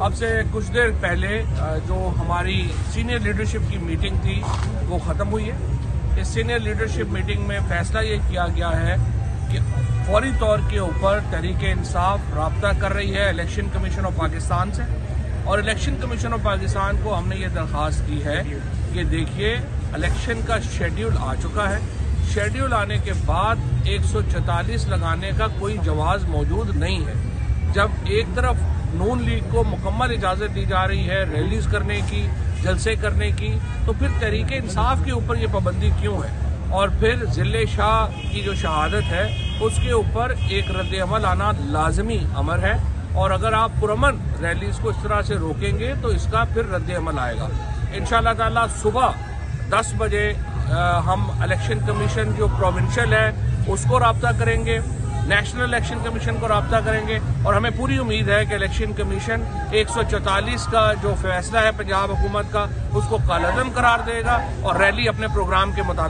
अब से कुछ देर पहले जो हमारी सीनियर लीडरशिप की मीटिंग थी वो ख़त्म हुई है। इस सीनियर लीडरशिप मीटिंग में फैसला ये किया गया है कि फौरी तौर के ऊपर तहरीक-ए-इंसाफ राब्ता कर रही है इलेक्शन कमीशन ऑफ पाकिस्तान से, और इलेक्शन कमीशन ऑफ पाकिस्तान को हमने ये दरख्वास्त की है कि देखिए इलेक्शन का शेड्यूल आ चुका है, शेड्यूल आने के बाद 144 लगाने का कोई जवाज़ मौजूद नहीं है। जब एक तरफ नून लीग को मुकम्मल इजाज़त दी जा रही है रैलीज करने की, जलसे करने की, तो फिर तहरीक-ए-इंसाफ के ऊपर ये पाबंदी क्यों है? और फिर जिले शाह की जो शहादत है उसके ऊपर एक रद्द-ए-अमल आना लाजमी अमर है, और अगर आप पुरअमन रैलीज को इस तरह से रोकेंगे तो इसका फिर रद्द-ए-अमल आएगा। इंशाअल्लाह ताला सुबह 10 बजे हम इलेक्शन कमीशन जो प्रोविंशियल है उसको राब्ता करेंगे, नेशनल इलेक्शन कमीशन को राब्ता करेंगे, और हमें पूरी उम्मीद है कि इलेक्शन कमीशन 144 का जो फैसला है पंजाब हुकूमत का उसको कालअदम करार देगा और रैली अपने प्रोग्राम के मुताबिक